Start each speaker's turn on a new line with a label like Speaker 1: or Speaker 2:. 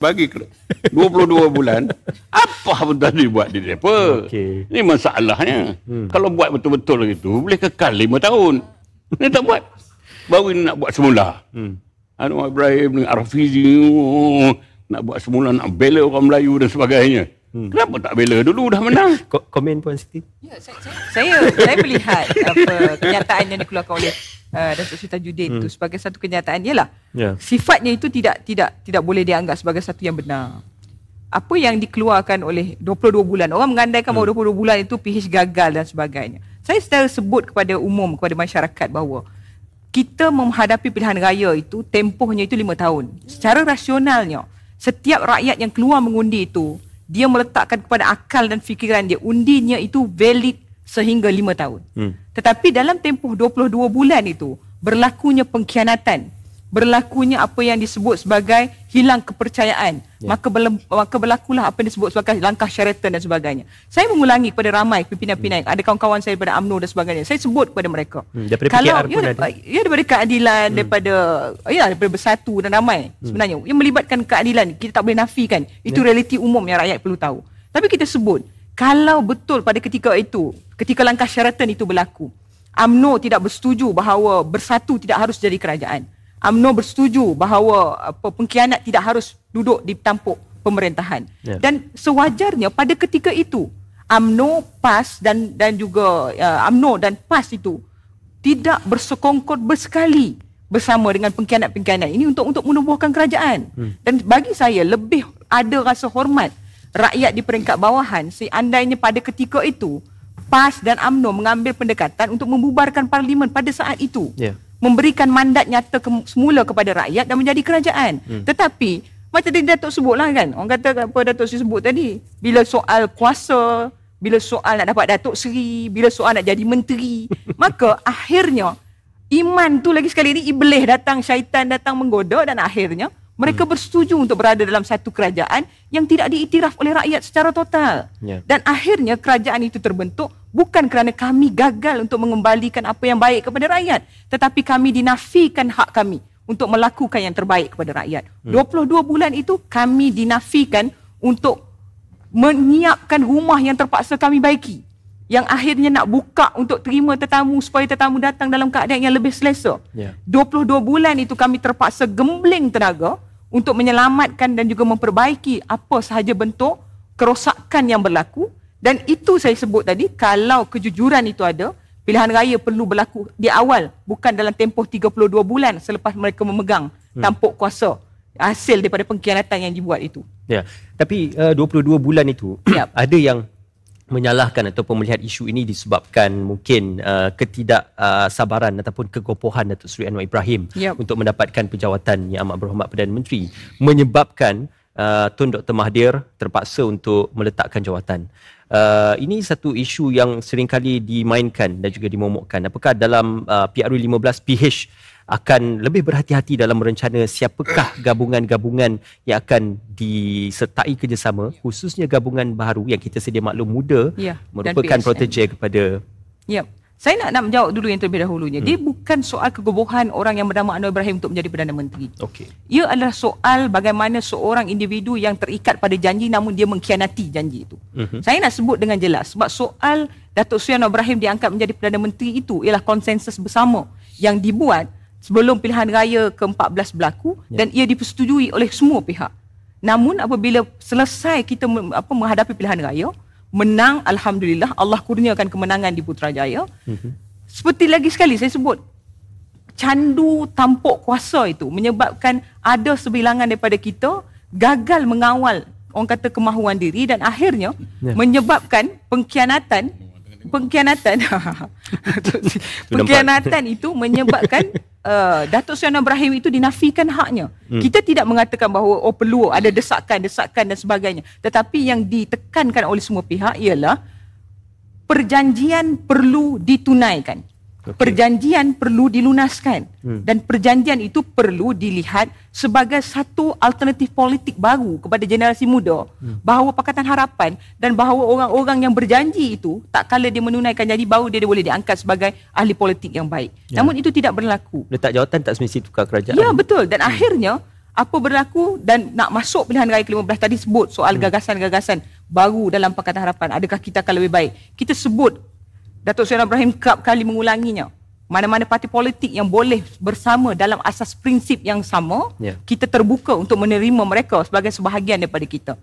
Speaker 1: bagi 22 bulan. Apa pun tadi buat di depa.
Speaker 2: Okey.
Speaker 1: Ini masalahnya. Kalau buat betul-betul gitu, boleh kekal 5 tahun. Ini tak buat. Baru ini nak buat semula. Anwar Ibrahim dengan Arfizi nak buat semula, nak bela orang Melayu dan sebagainya. Kenapa tak bela dulu, dah menang?
Speaker 2: Komen Puan Siti.
Speaker 3: Ya, saya melihat kenyataan yang dikeluarkan oleh Datuk Seri Tajuddin itu sebagai satu kenyataan. Ialah sifatnya itu tidak boleh dianggap sebagai satu yang benar. Apa yang dikeluarkan oleh 22 bulan, orang mengandaikan bahawa 22 bulan itu PH gagal dan sebagainya. Saya secara sebut kepada umum, kepada masyarakat bahawa kita menghadapi pilihan raya itu tempohnya itu 5 tahun. Secara rasionalnya, setiap rakyat yang keluar mengundi itu, dia meletakkan kepada akal dan fikiran dia, undinya itu valid sehingga 5 tahun. Tetapi dalam tempoh 22 bulan itu, berlakunya pengkhianatan, berlakunya apa yang disebut sebagai hilang kepercayaan, maka berlakulah apa yang disebut sebagai langkah syaratan dan sebagainya. Saya mengulangi kepada ramai pimpinan-pimpinan, ada kawan-kawan saya daripada UMNO dan sebagainya, saya sebut kepada mereka.
Speaker 2: Daripada
Speaker 3: kalau
Speaker 2: PKR pun ada.
Speaker 3: Daripada keadilan, daripada Bersatu dan ramai sebenarnya. Yang melibatkan keadilan, kita tak boleh nafikan. Itu realiti umum yang rakyat perlu tahu. Tapi kita sebut, kalau betul pada ketika itu, ketika langkah syaratan itu berlaku, UMNO tidak bersetuju bahawa Bersatu tidak harus jadi kerajaan. UMNO bersetuju bahawa pengkhianat tidak harus duduk di tampuk pemerintahan. Dan sewajarnya pada ketika itu UMNO, PAS dan juga UMNO dan PAS itu tidak bersekongkol bersekali bersama dengan pengkhianat-pengkhianat ini untuk menubuhkan kerajaan. Dan bagi saya lebih ada rasa hormat rakyat di peringkat bawahan seandainya pada ketika itu PAS dan UMNO mengambil pendekatan untuk membubarkan parlimen pada saat itu. Memberikan mandat nyata semula kepada rakyat dan menjadi kerajaan. Tetapi macam tadi Datuk sebutlah kan, orang kata apa Datuk Seri sebut tadi, bila soal kuasa, bila soal nak dapat Datuk Seri, bila soal nak jadi menteri, maka akhirnya iman tu lagi sekali ni iblis datang, syaitan datang menggoda dan akhirnya mereka bersetuju untuk berada dalam satu kerajaan yang tidak diiktiraf oleh rakyat secara total. Dan akhirnya kerajaan itu terbentuk bukan kerana kami gagal untuk mengembalikan apa yang baik kepada rakyat, tetapi kami dinafikan hak kami untuk melakukan yang terbaik kepada rakyat. 22 bulan itu kami dinafikan untuk menyiapkan rumah yang terpaksa kami baiki, yang akhirnya nak buka untuk terima tetamu supaya tetamu datang dalam keadaan yang lebih selesa. 22 bulan itu kami terpaksa gembling tenaga untuk menyelamatkan dan juga memperbaiki apa sahaja bentuk kerosakan yang berlaku. Dan itu saya sebut tadi, kalau kejujuran itu ada, pilihan raya perlu berlaku di awal, bukan dalam tempoh 32 bulan selepas mereka memegang tampuk kuasa hasil daripada pengkhianatan yang dibuat itu.
Speaker 2: Tapi 22 bulan itu ada yang menyalahkan ataupun melihat isu ini disebabkan mungkin ketidaksabaran ataupun kegopohan Datuk Seri Anwar Ibrahim untuk mendapatkan penjawatan Yang Amat Berhormat Perdana Menteri, menyebabkan Tun Dr. Mahathir terpaksa untuk meletakkan jawatan. Ini satu isu yang seringkali dimainkan dan juga dimomokkan. Apakah dalam PRU15 PH akan lebih berhati-hati dalam merencana siapakah gabungan-gabungan yang akan disertai kerjasama, khususnya gabungan baru yang kita sedia maklum muda merupakan protege kepada...
Speaker 3: Saya nak menjawab dulu yang terlebih dahulunya. Dia bukan soal kegobohan orang yang bernama Anwar Ibrahim untuk menjadi Perdana Menteri. Ia adalah soal bagaimana seorang individu yang terikat pada janji namun dia mengkhianati janji itu. Saya nak sebut dengan jelas sebab soal Datuk Seri Anwar Ibrahim diangkat menjadi Perdana Menteri itu ialah konsensus bersama yang dibuat sebelum pilihan raya ke-14 berlaku dan ia dipersetujui oleh semua pihak. Namun apabila selesai kita menghadapi pilihan raya, menang, Alhamdulillah, Allah kurniakan kemenangan di Putrajaya. Seperti lagi sekali saya sebut, candu tampuk kuasa itu menyebabkan ada sebilangan daripada kita gagal mengawal, orang kata, kemahuan diri dan akhirnya menyebabkan pengkhianatan itu menyebabkan Datuk Seri Anwar Ibrahim itu dinafikan haknya. Kita tidak mengatakan bahawa perlu ada desakan dan sebagainya. Tetapi yang ditekankan oleh semua pihak ialah perjanjian perlu ditunaikan. Perjanjian perlu dilunaskan. Dan perjanjian itu perlu dilihat sebagai satu alternatif politik baru kepada generasi muda. Bahawa Pakatan Harapan dan bahawa orang-orang yang berjanji itu, tak kala dia menunaikan janji, baru dia boleh diangkat sebagai ahli politik yang baik. Namun itu tidak berlaku.
Speaker 2: Letak jawatan tak semestinya tukar kerajaan.
Speaker 3: Ya, betul. Dan akhirnya apa berlaku dan nak masuk pilihan raya ke-15 tadi sebut soal gagasan-gagasan baru dalam Pakatan Harapan. Adakah kita akan lebih baik? Kita sebut Datuk Seri Ibrahim kerap kali mengulanginya. Mana-mana parti politik yang boleh bersama dalam asas prinsip yang sama, kita terbuka untuk menerima mereka sebagai sebahagian daripada kita.